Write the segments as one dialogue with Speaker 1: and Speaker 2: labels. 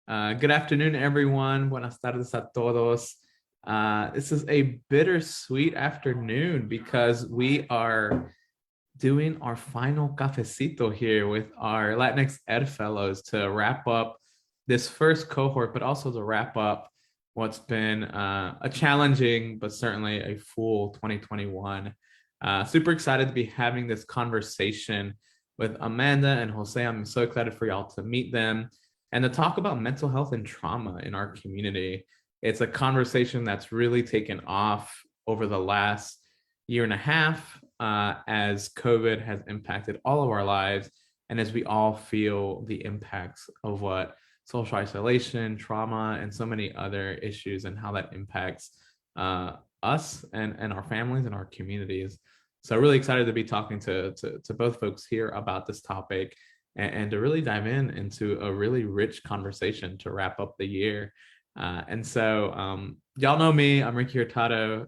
Speaker 1: Good afternoon, everyone. Buenas tardes a todos. This is a bittersweet afternoon because we are doing our final cafecito here with our Latinx Ed fellows to wrap up this first cohort, but also to wrap up what's been a challenging, but certainly a full 2021. Super excited to be having this conversation with Amanda and Jose. I'm so excited for y'all to meet them and to talk about mental health and trauma in our community. It's a conversation that's really taken off over the last year and a half as COVID has impacted all of our lives, and as we all feel the impacts of what social isolation, trauma, and so many other issues, and how that impacts us and our families and our communities. So really excited to be talking to both folks here about this topic and to really dive into a really rich conversation to wrap up the year. Y'all know me, I'm Ricky Hurtado,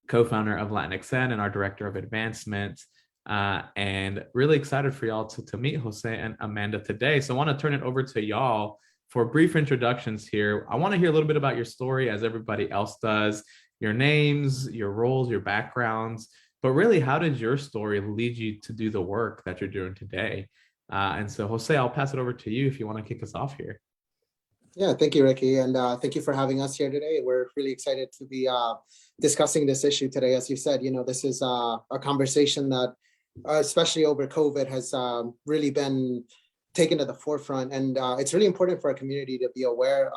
Speaker 1: co-founder of LatinxEd and our director of advancement, and really excited for y'all to meet Jose and Amanda today. So I want to turn it over to y'all for brief introductions here. I want to hear a little bit about your story as everybody else does, your names, your roles, your backgrounds, but really, how did your story lead you to do the work that you're doing today? And so, Jose, I'll pass it over to you if you want to kick us off here.
Speaker 2: Yeah, thank you, Ricky. And thank you for having us here today. We're really excited to be discussing this issue today. As you said, this is a conversation that, especially over COVID, has really been taken to the forefront. And it's really important for our community to be aware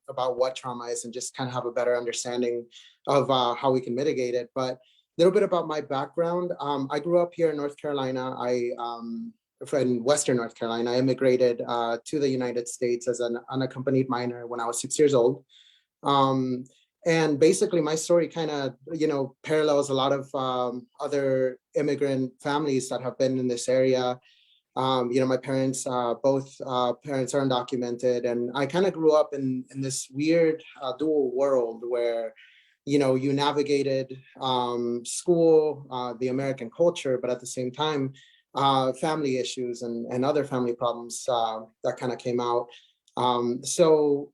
Speaker 2: about what trauma is and just kind of have a better understanding of how we can mitigate it. But a little bit about my background. I grew up here in North Carolina. In Western North Carolina. I immigrated to the United States as an unaccompanied minor when I was 6 years old. And basically my story kind of, parallels a lot of other immigrant families that have been in this area. My parents, both parents are undocumented. And I kind of grew up in this weird dual world where you navigated school, the American culture, but at the same time, family issues and other family problems that kind of came out. So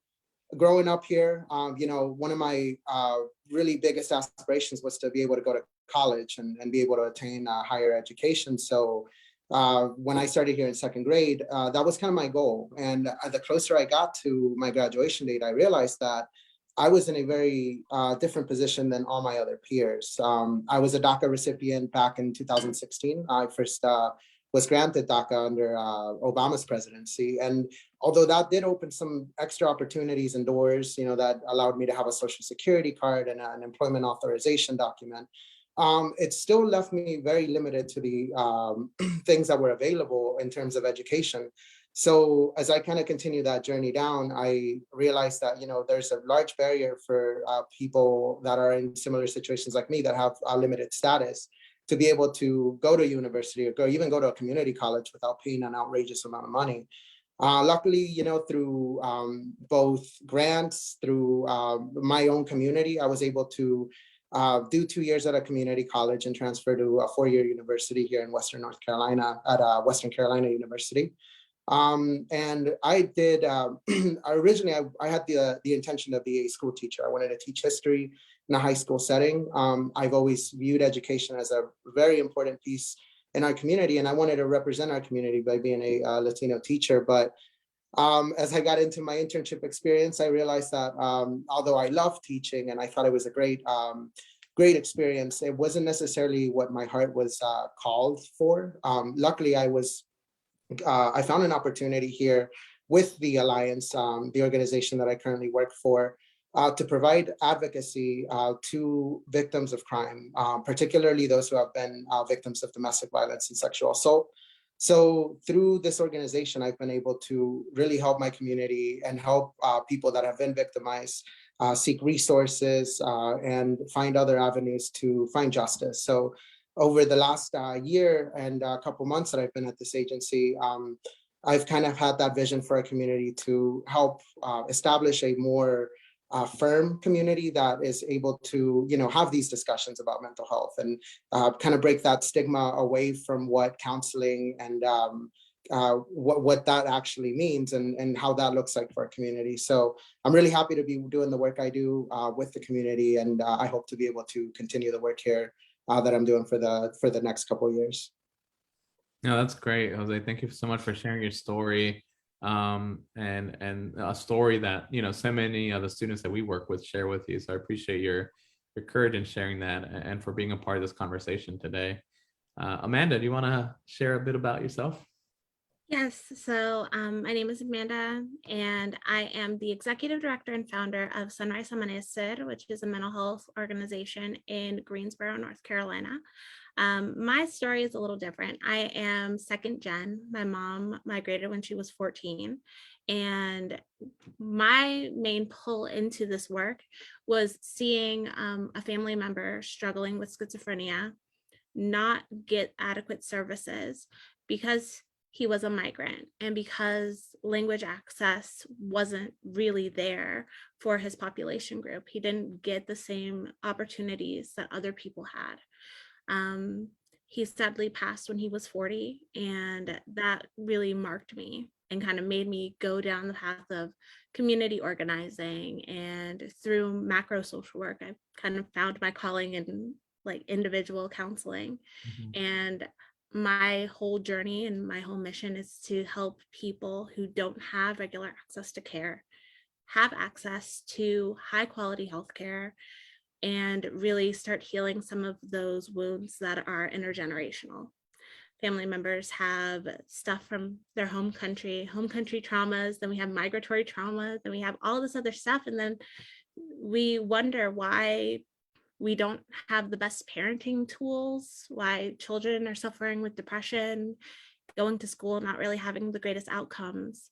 Speaker 2: growing up here, one of my really biggest aspirations was to be able to go to college and be able to attain higher education. So when I started here in second grade, that was kind of my goal. And the closer I got to my graduation date, I realized that I was in a very different position than all my other peers. I was a DACA recipient back in 2016. I first was granted DACA under Obama's presidency. And although that did open some extra opportunities and doors, that allowed me to have a social security card and an employment authorization document, it still left me very limited to the things that were available in terms of education. So as I kind of continue that journey down, I realized that, there's a large barrier for people that are in similar situations like me that have a limited status to be able to go to university or even go to a community college without paying an outrageous amount of money. Luckily, through both grants, through my own community, I was able to do 2 years at a community college and transfer to a 4-year university here in Western North Carolina at Western Carolina University. And I did, originally I had the intention to be a school teacher. I wanted to teach history in a high school setting. I've always viewed education as a very important piece in our community, and I wanted to represent our community by being a Latino teacher. But as I got into my internship experience, I realized that although I loved teaching and I thought it was a great experience, it wasn't necessarily what my heart was called for. Luckily, I found an opportunity here with the Alliance, the organization that I currently work for, to provide advocacy to victims of crime, particularly those who have been victims of domestic violence and sexual assault. So through this organization, I've been able to really help my community and help people that have been victimized seek resources and find other avenues to find justice. So over the last year and a couple months that I've been at this agency, I've kind of had that vision for our community to help establish a more firm community that is able to, have these discussions about mental health and kind of break that stigma away from what counseling and what that actually means and how that looks like for our community. So I'm really happy to be doing the work I do with the community, and I hope to be able to continue the work here that I'm doing for the next couple of years.
Speaker 1: No, that's great, Jose. Thank you so much for sharing your story, and a story that so many of the students that we work with share with you. So I appreciate your courage in sharing that and for being a part of this conversation today. Amanda, do you want to share a bit about yourself?
Speaker 3: Yes, so my name is Amanda, and I am the executive director and founder of LatinxEd, which is a mental health organization in Greensboro, North Carolina. My story is a little different. I am second gen. My mom migrated when she was 14, and my main pull into this work was seeing a family member struggling with schizophrenia not get adequate services because he was a migrant and because language access wasn't really there for his population group. He didn't get the same opportunities that other people had. He sadly passed when he was 40, and that really marked me and kind of made me go down the path of community organizing. And through macro social work, I kind of found my calling in like individual counseling. And my whole journey and my whole mission is to help people who don't have regular access to care have access to high quality healthcare and really start healing some of those wounds that are intergenerational. Family members have stuff from their home country traumas, then we have migratory trauma, then we have all this other stuff, and then we wonder why we don't have the best parenting tools, why children are suffering with depression, going to school, not really having the greatest outcomes.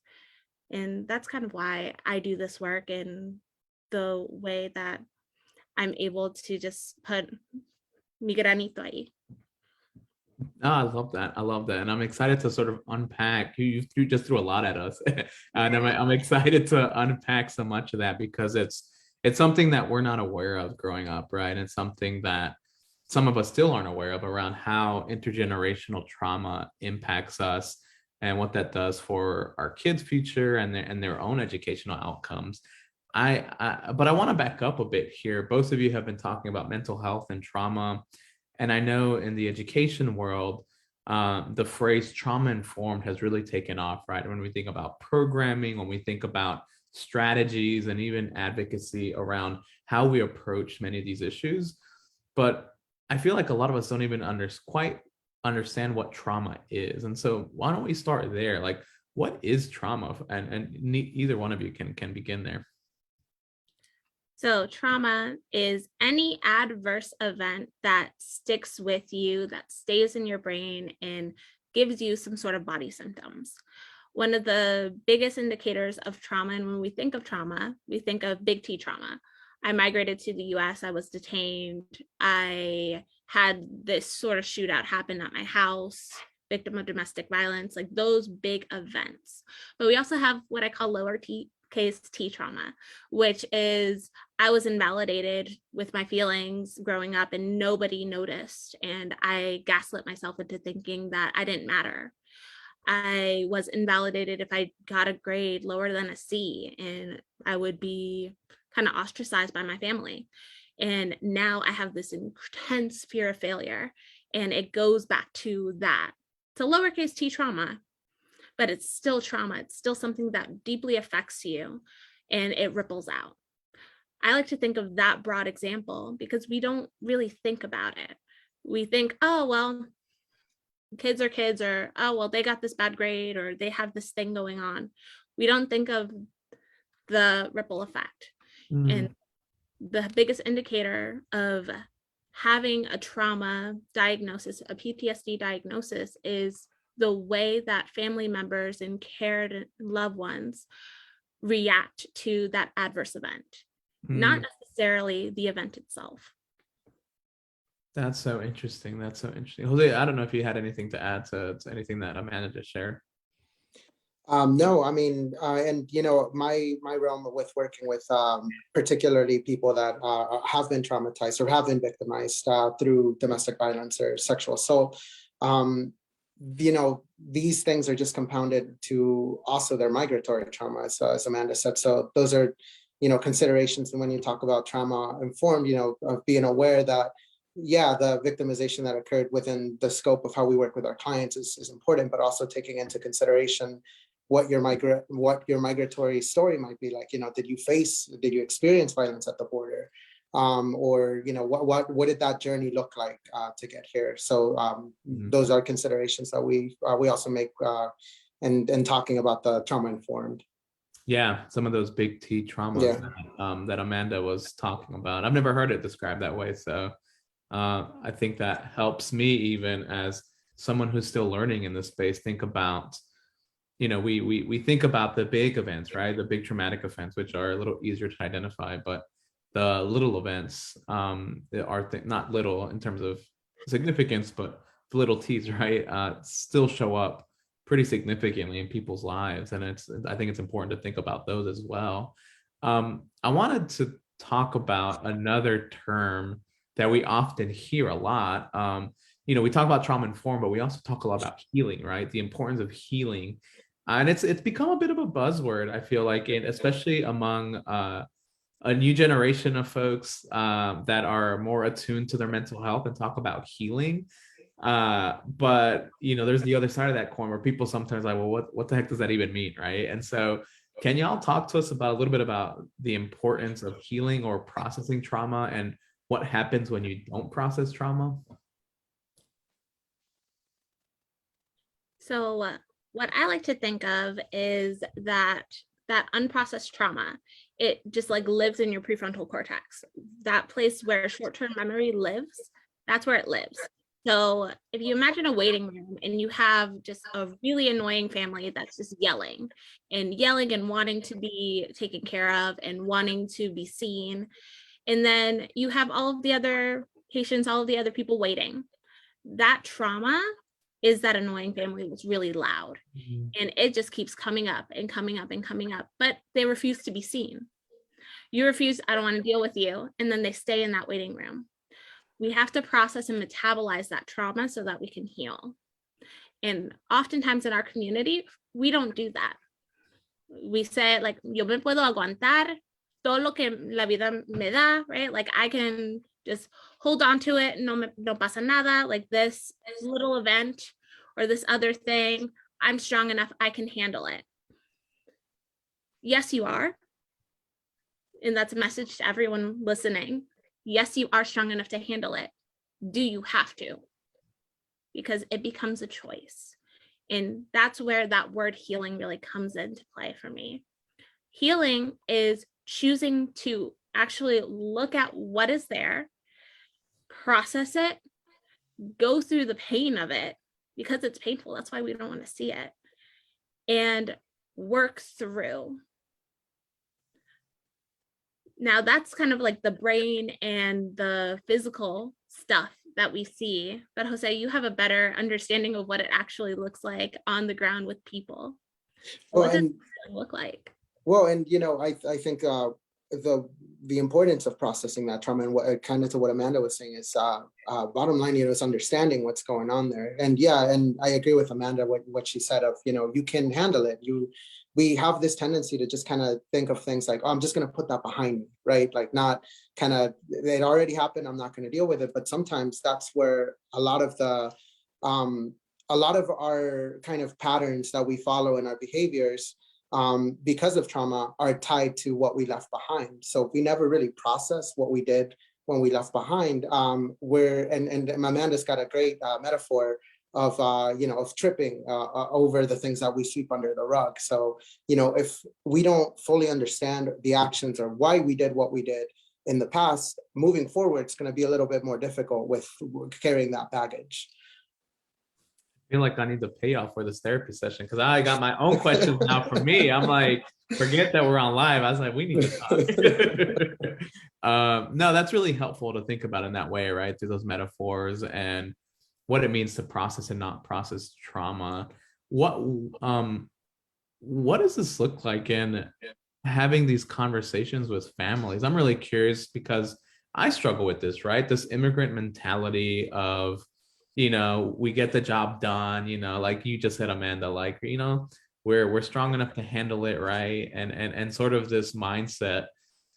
Speaker 3: And that's kind of why I do this work in the way that I'm able to just put mi granito ahí.
Speaker 1: Oh, I love that. I love that. And I'm excited to sort of unpack. You just threw a lot at us. And I'm excited to unpack so much of that because it's something that we're not aware of growing up, right? And it's something that some of us still aren't aware of around how intergenerational trauma impacts us and what that does for our kids' future and their own educational outcomes. But I want to back up a bit here. Both of you have been talking about mental health and trauma. And I know in the education world, the phrase trauma informed has really taken off, right? When we think about programming, when we think about strategies and even advocacy around how we approach many of these issues. But I feel like a lot of us don't even quite understand what trauma is. And so why don't we start there? Like, what is trauma? And either one of you can begin there.
Speaker 3: So trauma is any adverse event that sticks with you, that stays in your brain and gives you some sort of body symptoms. One of the biggest indicators of trauma, and when we think of trauma, we think of big T trauma. I migrated to the US, I was detained, I had this sort of shootout happen at my house, victim of domestic violence, like those big events. But we also have what I call lowercase T trauma, which is I was invalidated with my feelings growing up and nobody noticed. And I gaslit myself into thinking that I didn't matter. I was invalidated if I got a grade lower than a C, and I would be kind of ostracized by my family. And now I have this intense fear of failure, and it goes back to that. It's a lowercase T trauma, but it's still trauma. It's still something that deeply affects you and it ripples out. I like to think of that broad example because we don't really think about it. We think, oh, well, kids are kids, or, oh, well, they got this bad grade, or they have this thing going on. We don't think of the ripple effect. And the biggest indicator of having a trauma diagnosis, a PTSD diagnosis, is the way that family members and cared loved ones react to that adverse event, not necessarily the event itself.
Speaker 1: That's so interesting. That's so interesting. Jose, I don't know if you had anything to add to anything that Amanda just shared.
Speaker 2: No, I mean, and my realm with working with particularly people that have been traumatized or have been victimized through domestic violence or sexual assault. these things are just compounded to also their migratory trauma, as Amanda said. So those are, considerations. And when you talk about trauma informed, of being aware that, yeah, the victimization that occurred within the scope of how we work with our clients is important, but also taking into consideration what your migratory story might be like. Did you experience violence at the border? Or what did that journey look like to get here? So those are considerations that we also make in talking about the trauma informed.
Speaker 1: Yeah, some of those big T traumas that Amanda was talking about. I've never heard it described that way. So I think that helps me, even as someone who's still learning in this space, think about, we think about the big events, right? The big traumatic events, which are a little easier to identify, but the little events are not little in terms of significance, but the little T's, right, still show up pretty significantly in people's lives. And I think it's important to think about those as well. I wanted to talk about another term that we often hear a lot. We talk about trauma informed, but we also talk a lot about healing, right? The importance of healing. And it's become a bit of a buzzword, I feel like, especially among a new generation of folks that are more attuned to their mental health and talk about healing. But there's the other side of that coin where people sometimes are like, well, what the heck does that even mean, right? And so can y'all talk to us about a little bit about the importance of healing or processing trauma, and what happens when you don't process trauma?
Speaker 3: So what I like to think of is that unprocessed trauma, it just like lives in your prefrontal cortex. That place where short-term memory lives, that's where it lives. So if you imagine a waiting room and you have just a really annoying family that's just yelling and wanting to be taken care of and wanting to be seen, and then you have all of the other patients, all of the other people waiting, that trauma is that annoying family was really loud. Mm-hmm. And it just keeps coming up and coming up and coming up, but they refuse to be seen. You refuse, I don't want to deal with you. And then they stay in that waiting room. We have to process and metabolize that trauma so that we can heal. And oftentimes in our community, we don't do that. We say like, yo me puedo aguantar todo lo que la vida me da, right? Like I can just hold on to it, no pasa nada, like this little event or this other thing, I'm strong enough, I can handle it. Yes, you are. And that's a message to everyone listening. Yes, you are strong enough to handle it. Do you have to? Because it becomes a choice. And that's where that word healing really comes into play for me. Healing is choosing to actually look at what is there, process it, go through the pain of it, because it's painful. That's why we don't want to see it, and work through. Now that's kind of like the brain and the physical stuff that we see. But Jose, you have a better understanding of what it actually looks like on the ground with people. What does it look like?
Speaker 2: Well, and I think the importance of processing that trauma, and what kind of to what Amanda was saying, is bottom line, is understanding what's going on there. And and I agree with Amanda what she said of, you can handle it. We have this tendency to just kind of think of things like, oh, I'm just going to put that behind me, right? Like not kind of, it already happened, I'm not going to deal with it. But sometimes that's where a lot of our kind of patterns that we follow in our behaviors, because of trauma, are tied to what we left behind. So if we never really process what we did when we left behind, and Amanda's got a great metaphor of tripping over the things that we sweep under the rug. So, if we don't fully understand the actions or why we did what we did in the past, moving forward, it's going to be a little bit more difficult with carrying that baggage.
Speaker 1: I feel like I need to pay off for this therapy session, because I got my own questions now for me. I'm like, forget that we're on live. I was like, we need to talk. No, that's really helpful to think about in that way, right? Through those metaphors and what it means to process and not process trauma. What does this look like in having these conversations with families? I'm really curious, because I struggle with this, right? This immigrant mentality of, we get the job done, like you just said, Amanda, like, we're strong enough to handle it, right? And sort of this mindset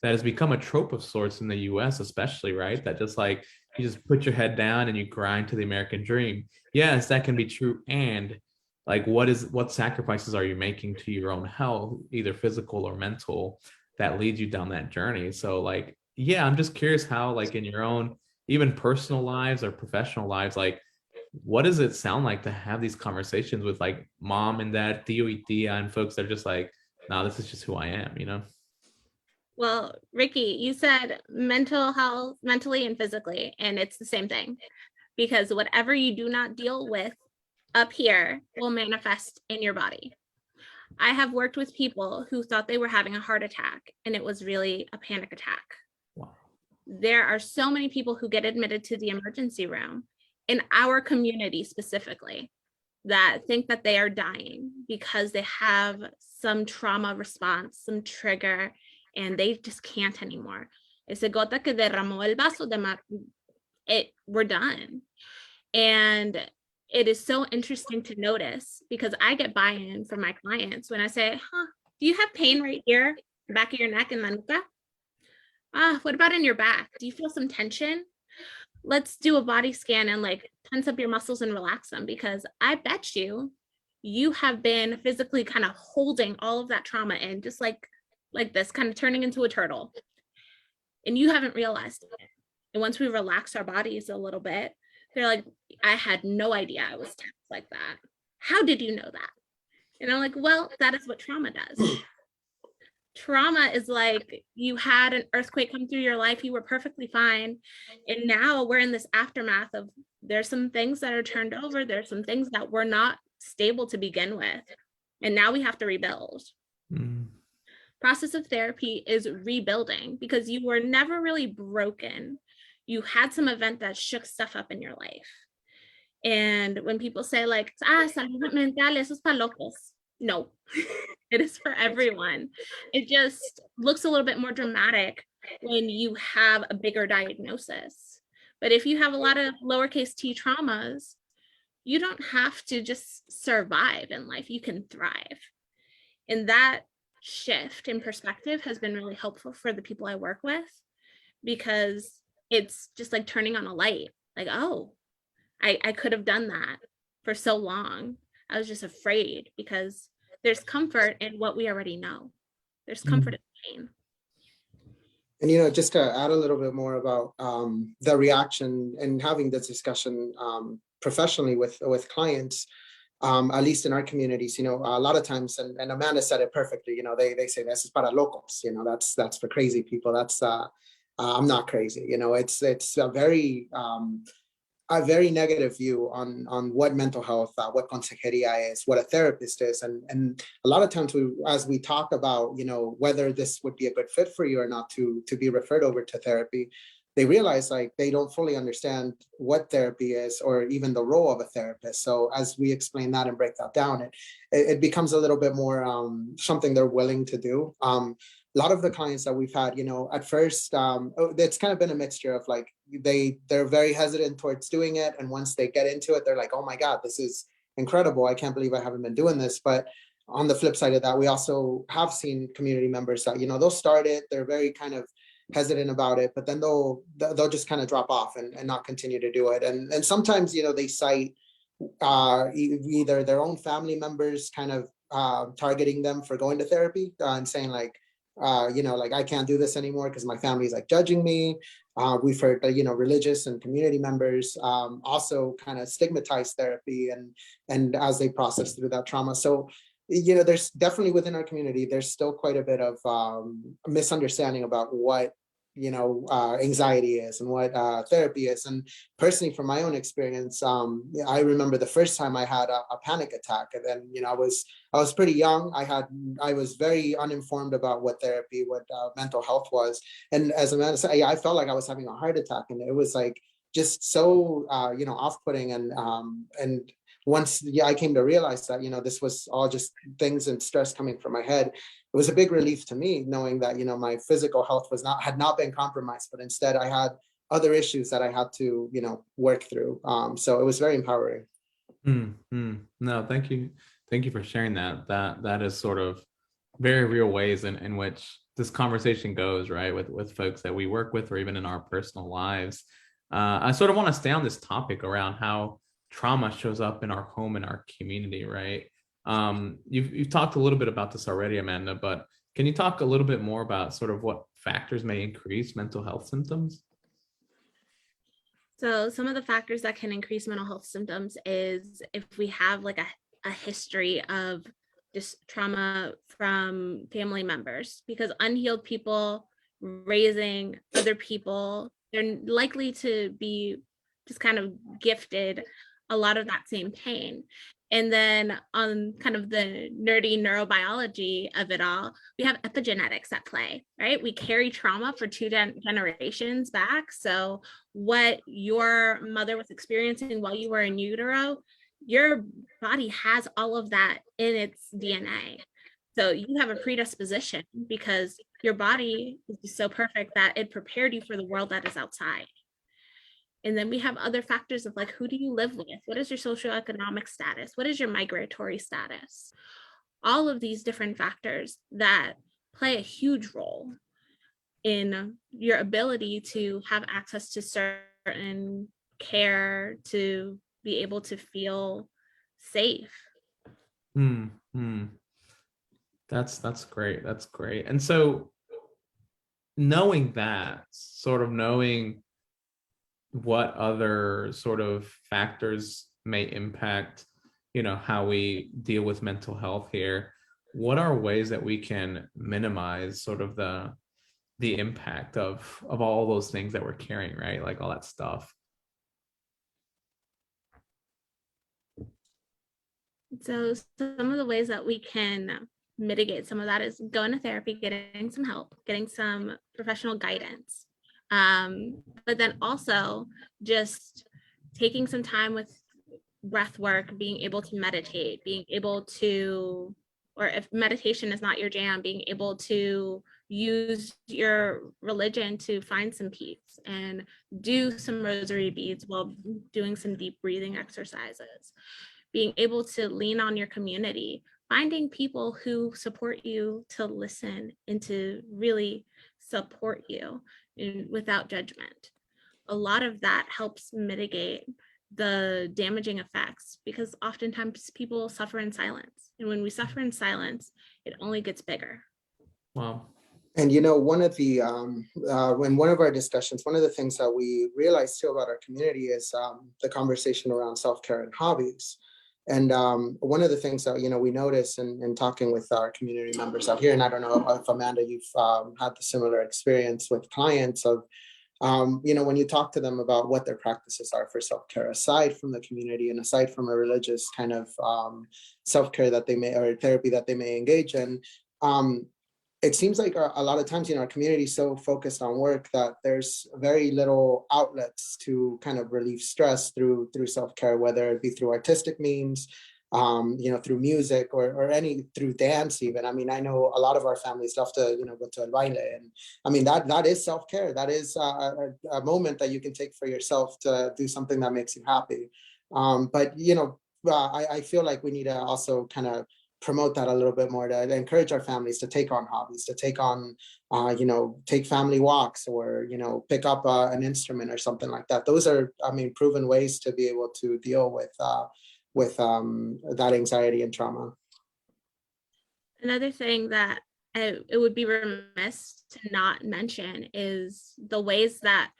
Speaker 1: that has become a trope of sorts in the US, especially, right? That just like you just put your head down and you grind to the American dream. Yes, that can be true. And like what sacrifices are you making to your own health, either physical or mental, that leads you down that journey? So like, yeah, I'm just curious how, like, in your own even personal lives or professional lives, like, what does it sound like to have these conversations with like mom and dad, tío y tía, and folks that are just like, no, this is just who I am.
Speaker 3: Well, Ricky, you said mental health, mentally and physically, and it's the same thing, because whatever you do not deal with up here will manifest in your body. I have worked with people who thought they were having a heart attack, and it was really a panic attack.
Speaker 1: Wow.
Speaker 3: There are so many people who get admitted to the emergency room in our community specifically that think that they are dying because they have some trauma response, some trigger, and they just can't anymore. Ese gota que derramó el vaso de mar, we're done. And it is so interesting to notice, because I get buy-in from my clients when I say, do you have pain right here, the back of your neck and la nuca? What about in your back? Do you feel some tension? Let's do a body scan and like tense up your muscles and relax them, because I bet you have been physically kind of holding all of that trauma in, just like this, kind of turning into a turtle, and you haven't realized it. And once we relax our bodies a little bit, they're like, I had no idea I was tense like that. How did you know that? And I'm like, well, that is what trauma does. Trauma is like you had an earthquake come through your life, you were perfectly fine, and now we're in this aftermath of, there's some things that are turned over, there's some things that were not stable to begin with, and now we have to rebuild. Process of therapy is rebuilding, because you were never really broken. You had some event that shook stuff up in your life. And when people say like, salud mental, eso es para locos. No, it is for everyone. It just looks a little bit more dramatic when you have a bigger diagnosis. But if you have a lot of lowercase t traumas, you don't have to just survive in life, you can thrive. And that shift in perspective has been really helpful for the people I work with, because it's just like turning on a light. Like, oh, I could have done that for so long. I was just afraid, because there's comfort in what we already know. There's comfort in pain.
Speaker 2: And, just to add a little bit more about the reaction and having this discussion professionally with clients, at least in our communities, a lot of times, and Amanda said it perfectly, they say this is para locos, that's for crazy people. That's I'm not crazy. It's a very negative view on what mental health, what consejería is, what a therapist is. And a lot of times as we talk about, whether this would be a good fit for you or not to be referred over to therapy, they realize like they don't fully understand what therapy is or even the role of a therapist. So as we explain that and break that down, it becomes a little bit more something they're willing to do. A lot of the clients that we've had, at first, it's kind of been a mixture of like, they're very hesitant towards doing it. And once they get into it, they're like, oh my God, this is incredible. I can't believe I haven't been doing this. But on the flip side of that, we also have seen community members that, they'll start it, they're very kind of hesitant about it, but then they'll just kind of drop off and not continue to do it. And sometimes, they cite either their own family members kind of targeting them for going to therapy and saying like, like I can't do this anymore because my family's like judging me. We've heard religious and community members also kind of stigmatize therapy and as they process through that trauma. So there's definitely within our community, there's still quite a bit of misunderstanding about what anxiety is and what therapy is. And personally, from my own experience, I remember the first time I had a panic attack, and then I was pretty young. I was very uninformed about what therapy, what mental health was, and as Amanda said, I felt like I was having a heart attack, and it was like just so off-putting. And once I came to realize that this was all just things and stress coming from my head, it was a big relief to me knowing that my physical health had not been compromised, but instead I had other issues that I had to, work through. So it was very empowering.
Speaker 1: No, thank you. Thank you for sharing that. That is sort of very real ways in which this conversation goes, right? With folks that we work with or even in our personal lives. I sort of want to stay on this topic around how trauma shows up in our home and our community, right? You've talked a little bit about this already, Amanda, but can you talk a little bit more about sort of what factors may increase mental health symptoms?
Speaker 3: So some of the factors that can increase mental health symptoms is if we have like a history of just trauma from family members, because unhealed people raising other people, they're likely to be just kind of gifted a lot of that same pain. And then on kind of the nerdy neurobiology of it all, we have epigenetics at play, right? We carry trauma for two generations back. So what your mother was experiencing while you were in utero, your body has all of that in its DNA. So you have a predisposition because your body is just so perfect that it prepared you for the world that is outside. And then we have other factors of like, who do you live with? What is your socioeconomic status? What is your migratory status? All of these different factors that play a huge role in your ability to have access to certain care, to be able to feel safe.
Speaker 1: Hmm. That's great. That's great. And so knowing that, sort of knowing what other sort of factors may impact, how we deal with mental health here, what are ways that we can minimize sort of the impact of all those things that we're carrying, right? Like all that stuff.
Speaker 3: So some of the ways that we can mitigate some of that is going to therapy, getting some help, getting some professional guidance. But then also just taking some time with breath work, being able to meditate, being able to, or if meditation is not your jam, being able to use your religion to find some peace and do some rosary beads while doing some deep breathing exercises. Being able to lean on your community, finding people who support you to listen and to really support you without judgment. A lot of that helps mitigate the damaging effects because oftentimes people suffer in silence. And when we suffer in silence, it only gets bigger.
Speaker 1: Wow.
Speaker 2: And one of the in one of our discussions, one of the things that we realized too about our community is the conversation around self-care and hobbies. And one of the things that we notice in talking with our community members out here, and I don't know if Amanda, you've had the similar experience with clients of, when you talk to them about what their practices are for self-care, aside from the community and aside from a religious kind of self-care that they may, or therapy that they may engage in, it seems like a lot of times, our community is so focused on work that there's very little outlets to kind of relieve stress through self-care, whether it be through artistic means, through music or through dance even. I mean, I know a lot of our families love to, go to el baile. And I mean, that is self-care. That is a moment that you can take for yourself to do something that makes you happy. But I feel like we need to also kind of promote that a little bit more, to encourage our families to take on hobbies, to take on, take family walks, or, pick up an instrument or something like that. Those are, proven ways to be able to deal with that anxiety and trauma.
Speaker 3: Another thing that it would be remiss to not mention is the ways that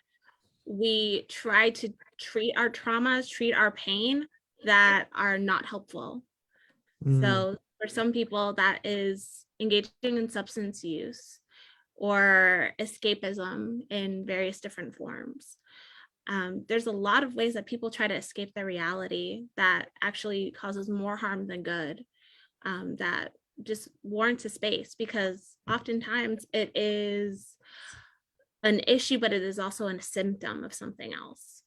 Speaker 3: we try to treat our traumas, treat our pain that are not helpful. So for some people, that is engaging in substance use or escapism in various different forms. There's a lot of ways that people try to escape their reality that actually causes more harm than good, that just warrants a space, because oftentimes it is an issue, but it is also a symptom of something else.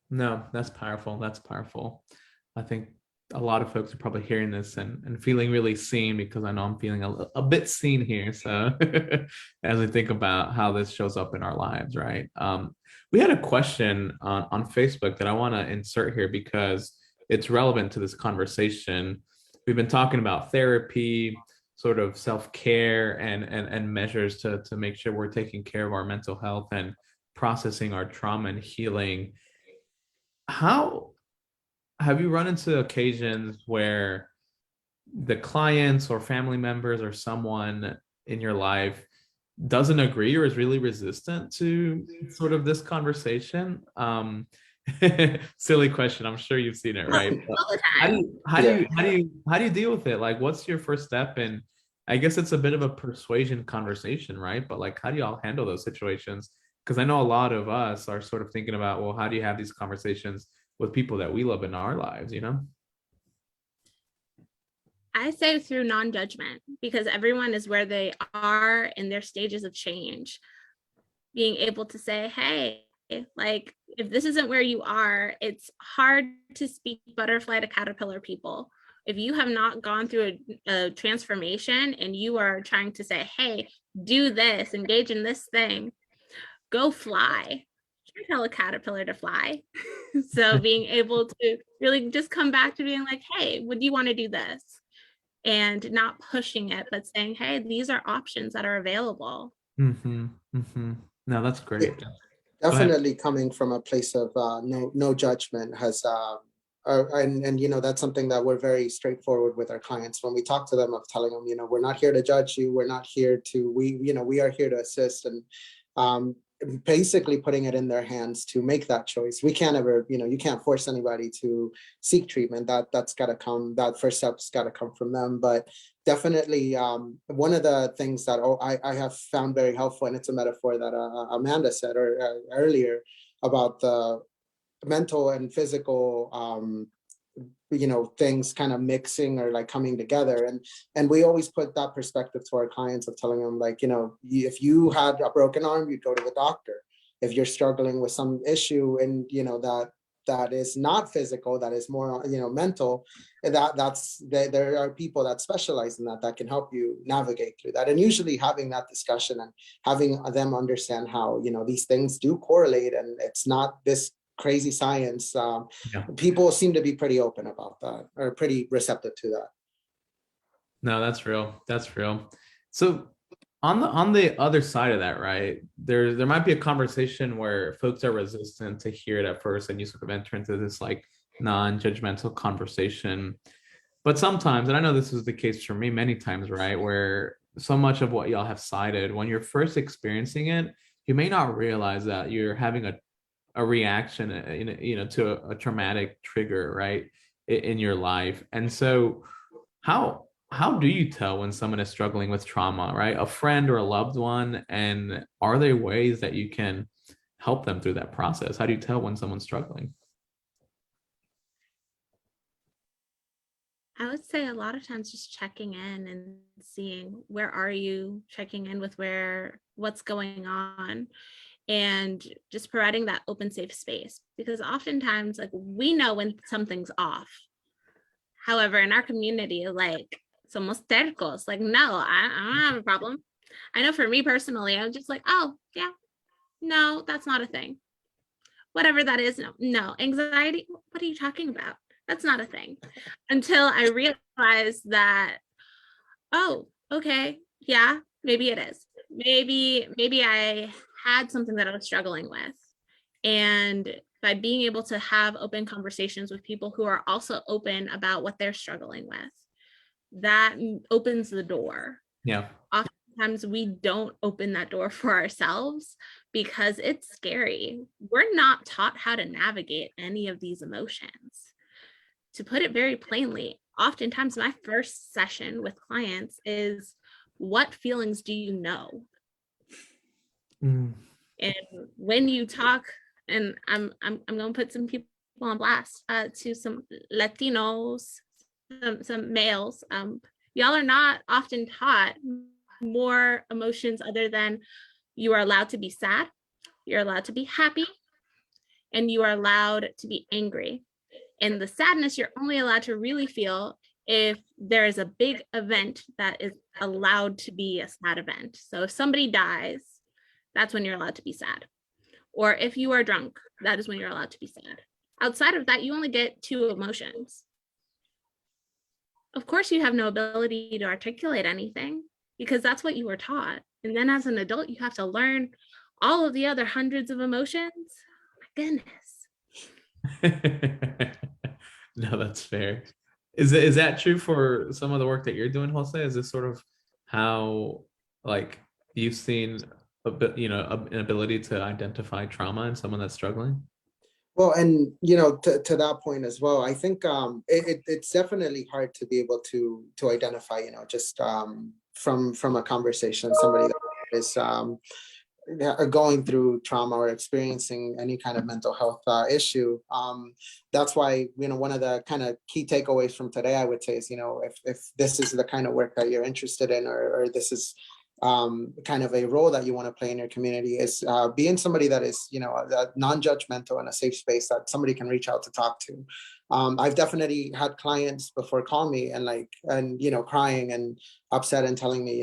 Speaker 1: No, that's powerful. That's powerful. I think a lot of folks are probably hearing this and feeling really seen, because I know I'm feeling a bit seen here. So as we think about how this shows up in our lives, right? We had a question on Facebook that I want to insert here because it's relevant to this conversation. We've been talking about therapy, sort of self-care and measures to make sure we're taking care of our mental health and processing our trauma and healing. How have you run into occasions where the clients or family members or someone in your life doesn't agree or is really resistant to sort of this conversation? Silly question. I'm sure you've seen it, right? But
Speaker 3: All the
Speaker 1: how do
Speaker 3: time.
Speaker 1: you how do
Speaker 2: Yeah.
Speaker 1: you how do you how do you deal with it? Like, what's your first step? And I guess it's a bit of a persuasion conversation, right? But like, how do y'all handle those situations? Because I know a lot of us are sort of thinking about, well, how do you have these conversations with people that we love in our lives, you know?
Speaker 3: I say through non-judgment, because everyone is where they are in their stages of change. Being able to say, hey, like, if this isn't where you are, it's hard to speak butterfly to caterpillar people. If you have not gone through a transformation and you are trying to say, hey, do this, engage in this thing, go fly. Can't tell a caterpillar to fly. So being able to really just come back to being like, hey, would you want to do this? And not pushing it, but saying, hey, these are options that are available.
Speaker 1: Mm-hmm. Mm-hmm. No, that's
Speaker 2: Yeah,
Speaker 1: great. Go ahead.
Speaker 2: definitely coming from a place of no judgment has and you know, that's something that we're very straightforward with our clients when we talk to them, of telling them, you know, we're not here to judge you, we're not here to, we are here to assist, and um basically putting it in their hands to make that choice. We can't ever, you know, you can't force anybody to seek treatment. That's got to come, that first step's got to come from them. But definitely one of the things that I have found very helpful, and it's a metaphor that Amanda said earlier, about the mental and physical you know, things kind of mixing or like coming together. And we always put that perspective to our clients, of telling them, like, you know, if you had a broken arm, you'd go to the doctor. If you're struggling with some issue, and you know, that is not physical, that is more, you know, mental, there are people that specialize in that can help you navigate through that. And usually having that discussion and having them understand how, you know, these things do correlate, and it's not this crazy science.
Speaker 1: Yeah.
Speaker 2: People seem to be pretty open about that, or pretty receptive to that.
Speaker 1: No, that's real. That's real. So on the other side of that, right? There might be a conversation where folks are resistant to hear it at first, and you sort of enter into this like non-judgmental conversation. But sometimes, and I know this is the case for me many times, right? Where so much of what y'all have cited, when you're first experiencing it, you may not realize that you're having a reaction, you know, to a traumatic trigger, right, in your life. And so, how do you tell when someone is struggling with trauma, right? A friend or a loved one, and are there ways that you can help them through that process? How do you tell when someone's struggling?
Speaker 3: I would say a lot of times just checking in and seeing, where are you, checking in with what's going on, and just providing that open, safe space. Because oftentimes, like, we know when something's off. However, in our community, like, somos tercos, like, no, I don't have a problem. I know for me personally, I'm just like, oh yeah, no, that's not a thing. Whatever that is, no. Anxiety, what are you talking about? That's not a thing. Until I realized that, oh, okay, yeah, maybe it is. Maybe I had something that I was struggling with. And by being able to have open conversations with people who are also open about what they're struggling with, that opens the door.
Speaker 1: Yeah.
Speaker 3: Oftentimes we don't open that door for ourselves because it's scary. We're not taught how to navigate any of these emotions. To put it very plainly, oftentimes my first session with clients is, what feelings do you know?
Speaker 1: Mm.
Speaker 3: And when you talk, and I'm going to put some people on blast, to some Latinos, some males, y'all are not often taught more emotions other than, you are allowed to be sad, you're allowed to be happy, and you are allowed to be angry. And the sadness you're only allowed to really feel if there is a big event that is allowed to be a sad event. So if somebody dies, that's when you're allowed to be sad. Or if you are drunk, that is when you're allowed to be sad. Outside of that, you only get 2 emotions. Of course, you have no ability to articulate anything because that's what you were taught. And then as an adult, you have to learn all of the other hundreds of emotions. My goodness.
Speaker 1: No, that's fair. Is that true for some of the work that you're doing, Jose? Is this sort of how, like, you've seen a bit, an ability to identify trauma in someone that's struggling?
Speaker 2: Well, and to that point as well, I think it's definitely hard to be able to identify, just from a conversation, somebody that is going through trauma or experiencing any kind of mental health issue. That's why, one of the kind of key takeaways from today, I would say is, if this is the kind of work that you're interested in, or this is kind of a role that you want to play in your community, is being somebody that is, non-judgmental and a safe space that somebody can reach out to talk to. I've definitely had clients before call me and crying and upset and telling me,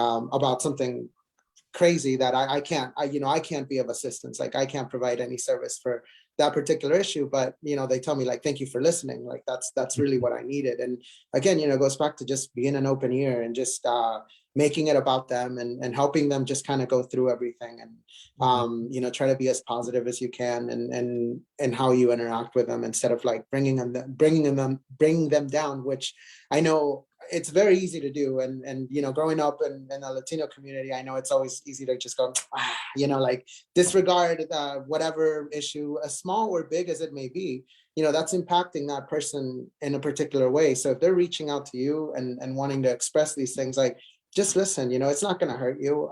Speaker 2: about something crazy that I can't be of assistance. Like, I can't provide any service for that particular issue, but they tell me, like, thank you for listening. Like, that's really what I needed. And again, it goes back to just being an open ear and just making it about them and helping them just kind of go through everything and try to be as positive as you can and how you interact with them, instead of like bringing them down, which I know it's very easy to do. And growing up in the Latino community, I know it's always easy to just go, like, disregard whatever issue, as small or big as it may be, that's impacting that person in a particular way. So if they're reaching out to you and wanting to express these things, like, just listen, it's not going to hurt you.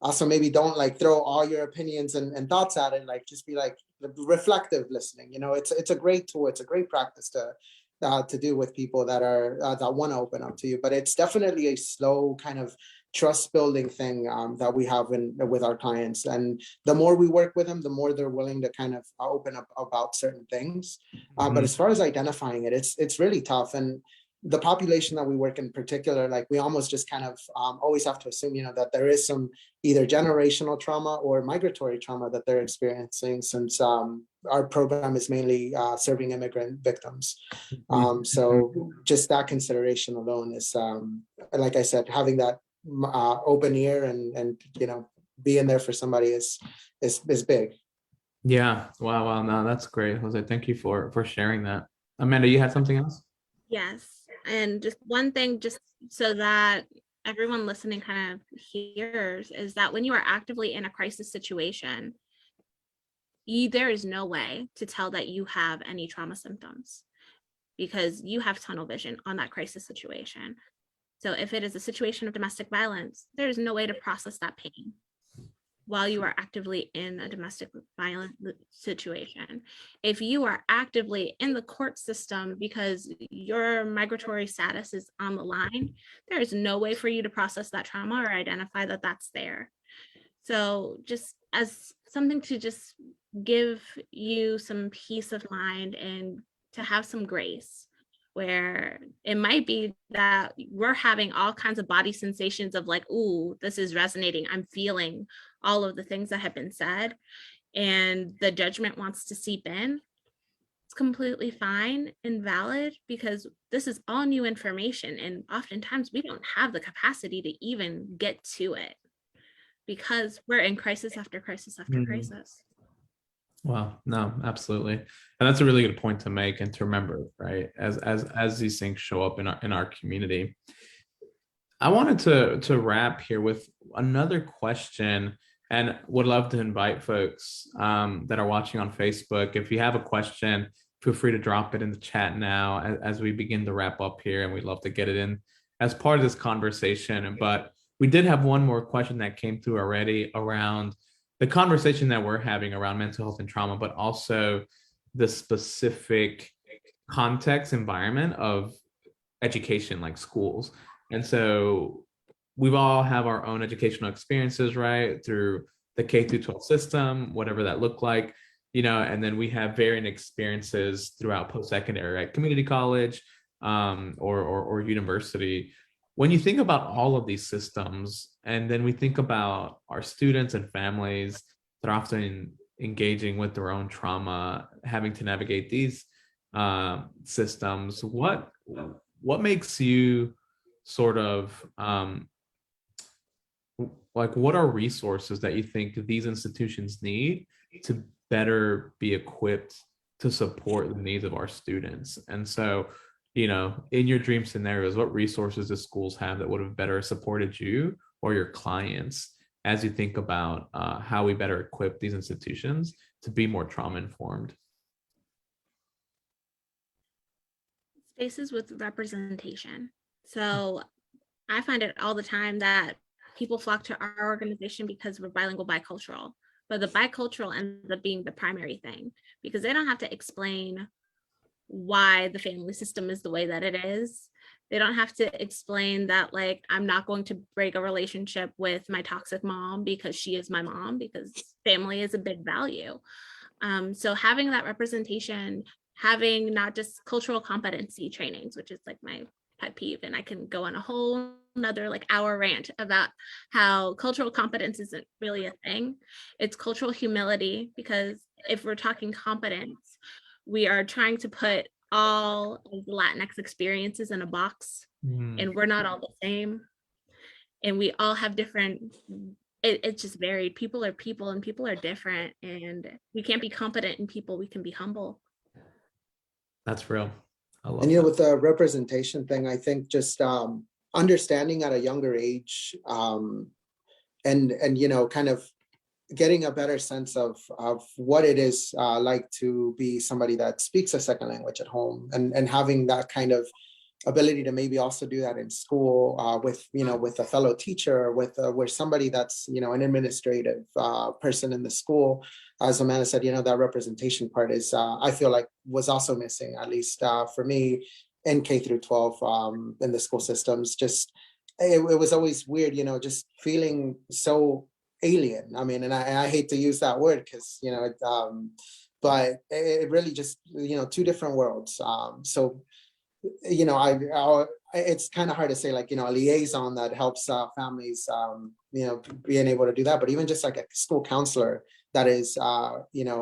Speaker 2: Also, maybe don't like throw all your opinions and thoughts at it. Like, just be like reflective listening. It's a great tool. It's a great practice to do with people that are that want to open up to you. But it's definitely a slow kind of trust building thing that we have with our clients. And the more we work with them, the more they're willing to kind of open up about certain things. But as far as identifying it, it's really tough. And the population that we work in particular, like, we almost just kind of always have to assume, that there is some either generational trauma or migratory trauma that they're experiencing, since our program is mainly serving immigrant victims. So just that consideration alone is, like I said, having that open ear and being there for somebody is big.
Speaker 1: Yeah. Wow. No, that's great, Jose. Thank you for sharing that. Amanda, you had something else?
Speaker 3: Yes. And just one thing, just so that everyone listening kind of hears, is that when you are actively in a crisis situation, there is no way to tell that you have any trauma symptoms, because you have tunnel vision on that crisis situation. So if it is a situation of domestic violence, there is no way to process that pain while you are actively in a domestic violence situation. If you are actively in the court system because your migratory status is on the line, there is no way for you to process that trauma or identify that that's there. So just as something to just give you some peace of mind and to have some grace, where it might be that we're having all kinds of body sensations of like, ooh, this is resonating. I'm feeling all of the things that have been said, and the judgment wants to seep in. It's completely fine and valid, because this is all new information. And oftentimes we don't have the capacity to even get to it because we're in crisis after crisis after crisis.
Speaker 1: Wow, no, absolutely. And that's a really good point to make and to remember, right? As these things show up in our community. I wanted to wrap here with another question, and would love to invite folks that are watching on Facebook. If you have a question, feel free to drop it in the chat now as we begin to wrap up here, and we'd love to get it in as part of this conversation. But we did have one more question that came through already around the conversation that we're having around mental health and trauma, but also the specific context environment of education, like schools. And so we've all have our own educational experiences, right? Through the K through 12 system, whatever that looked like. and then we have varying experiences throughout post-secondary, right? Community college, or university. When you think about all of these systems, and then we think about our students and families that are often engaging with their own trauma, having to navigate these systems, what makes you sort of what are resources that you think these institutions need to better be equipped to support the needs of our students? And so, in your dream scenarios, what resources do schools have that would have better supported you or your clients as you think about how we better equip these institutions to be more trauma informed?
Speaker 3: Spaces with representation. So I find it all the time that people flock to our organization because we're bilingual, bicultural, but the bicultural ends up being the primary thing because they don't have to explain why the family system is the way that it is. They don't have to explain that, like, I'm not going to break a relationship with my toxic mom because she is my mom, because family is a big value. So having that representation, having not just cultural competency trainings, which is like my pet peeve, and I can go on a whole another like hour rant about how cultural competence isn't really a thing. It's cultural humility, because if we're talking competence, we are trying to put all of the Latinx experiences in a box, and we're not all the same. And we all have different, it's just varied. People are people, and people are different. And we can't be competent in people, we can be humble.
Speaker 1: That's real. I love
Speaker 2: And,
Speaker 1: that.
Speaker 2: with the representation thing, I think just understanding at a younger age, and kind of getting a better sense of what it is like to be somebody that speaks a second language at home, and having that kind of ability to maybe also do that in school with a fellow teacher, with somebody that's an administrative person in the school. As Amanda said, that representation part is I feel like was also missing, at least for me, in K through 12 in the school systems. Just it was always weird, just feeling so alien. I mean, and I hate to use that word because but it really just two different worlds. So it's kind of hard to say, like, a liaison that helps families, being able to do that. But even just like a school counselor that is,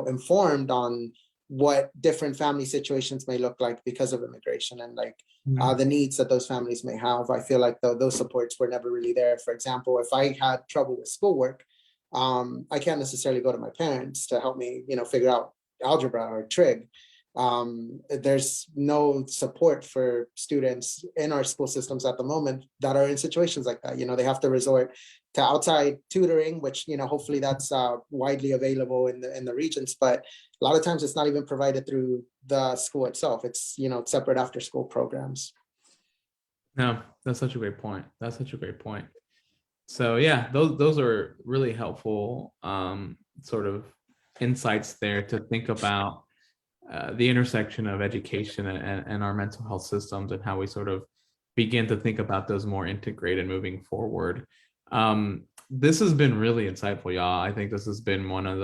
Speaker 2: informed on what different family situations may look like because of immigration, and like the needs that those families may have. I feel like those supports were never really there. For example, if I had trouble with schoolwork, I can't necessarily go to my parents to help me, figure out algebra or trig. There's no support for students in our school systems at the moment that are in situations like that. They have to resort to outside tutoring, which hopefully that's widely available in the regions, but a lot of times it's not even provided through the school itself. It's separate after school programs.
Speaker 1: No, that's such a great point. So yeah, those are really helpful sort of insights there to think about the intersection of education and our mental health systems, and how we sort of begin to think about those more integrated moving forward. This has been really insightful, y'all. I think this has been one of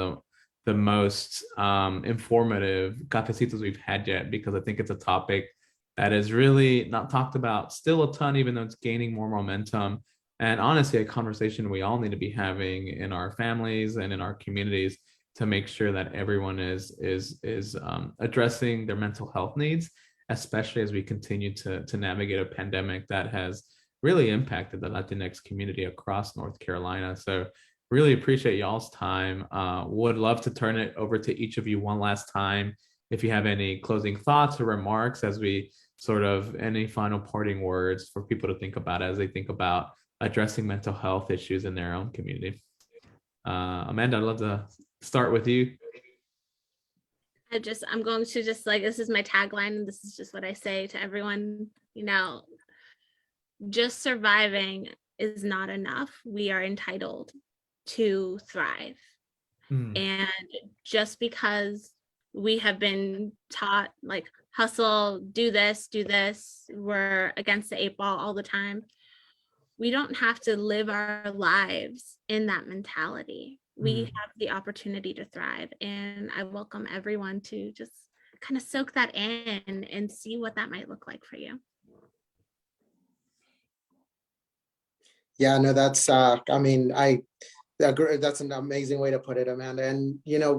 Speaker 1: the most informative cafecitos we've had yet, because I think it's a topic that is really not talked about still a ton, even though it's gaining more momentum. And honestly, a conversation we all need to be having in our families and in our communities to make sure that everyone is addressing their mental health needs, especially as we continue to navigate a pandemic that has really impacted the Latinx community across North Carolina. So really appreciate y'all's time. Would love to turn it over to each of you one last time. If you have any closing thoughts or remarks, as we sort of any final parting words for people to think about as they think about addressing mental health issues in their own community. Amanda, I'd love to start with you.
Speaker 3: I'm going to just like, this is my tagline, and this is just what I say to everyone, just surviving is not enough. We are entitled to thrive. And just because we have been taught, like, hustle, do this, we're against the 8 ball all the time. We don't have to live our lives in that mentality. we have the opportunity to thrive. And I welcome everyone to just kind of soak that in and see what that might look like for you.
Speaker 2: Yeah, no, that's, I mean, I agree. That's an amazing way to put it, Amanda. And, you know,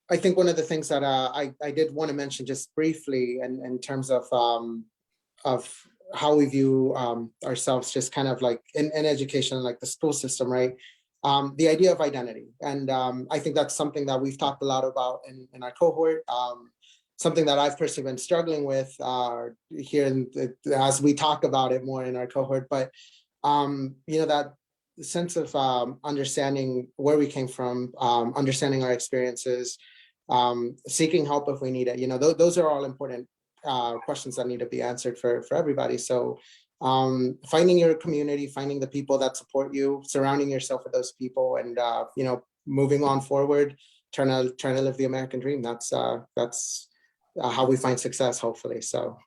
Speaker 2: I think one of the things that I did want to mention just briefly in terms of how we view ourselves, just kind of like in education, like the school system, right? The idea of identity. And I think that's something that we've talked a lot about in our cohort. Something that I've personally been struggling with here as we talk about it more in our cohort. But, you know, that sense of understanding where we came from, understanding our experiences, seeking help if we need it. You know, those are all important questions that need to be answered for everybody. So finding your community, finding the people that support you, surrounding yourself with those people, and you know, moving on forward, trying to live the American dream. That's how we find success, hopefully. So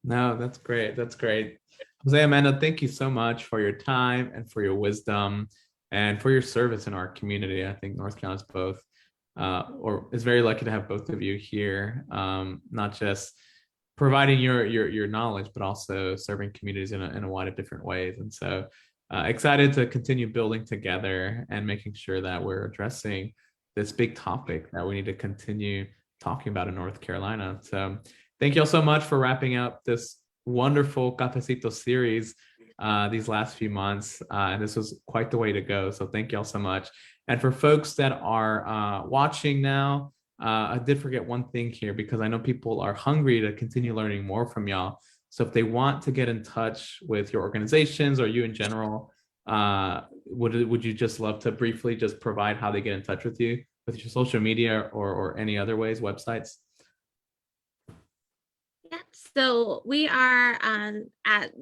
Speaker 1: No, that's great. That's great. Jose, Amanda, thank you so much for your time and for your wisdom and for your service in our community. I think North Carolina's both or is very lucky to have both of you here, not just providing your knowledge, but also serving communities in a wide of different ways. And so excited to continue building together and making sure that we're addressing this big topic that we need to continue talking about in North Carolina. So thank you all so much for wrapping up this wonderful Cafecito series these last few months. And this was quite the way to go. So thank you all so much. And for folks that are watching now, I did forget one thing here, because I know people are hungry to continue learning more from y'all. So if they want to get in touch with your organizations or you in general, would you just love to briefly just provide how they get in touch with you, with your social media or any other ways, websites?
Speaker 3: Yeah, so we are at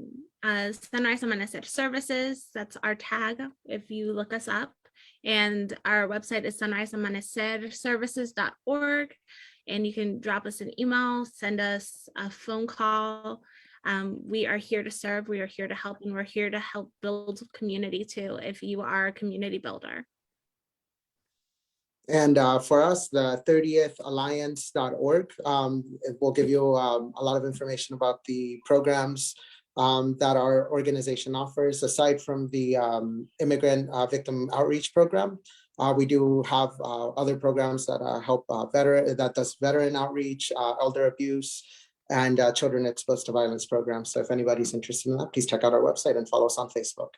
Speaker 3: Sunrise Unpack Services. That's our tag if you look us up. And our website is sunriseunpackservices.org. And you can drop us an email, send us a phone call. We are here to serve, we are here to help, and we're here to help build community too, if you are a community builder.
Speaker 2: And for us, the 30thalliance.org will give you a lot of information about the programs that our organization offers. Aside from the immigrant victim outreach program, we do have other programs that help veteran outreach, elder abuse, and children exposed to violence programs. So if anybody's interested in that, please check out our website and follow us on Facebook.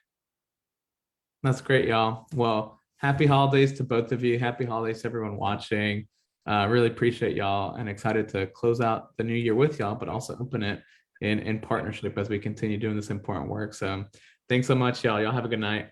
Speaker 1: That's great, y'all. Well, happy holidays to both of you. Happy holidays to everyone watching. Really appreciate y'all and excited to close out the new year with y'all, but also open it in partnership as we continue doing this important work. So thanks so much, y'all. Y'all have a good night.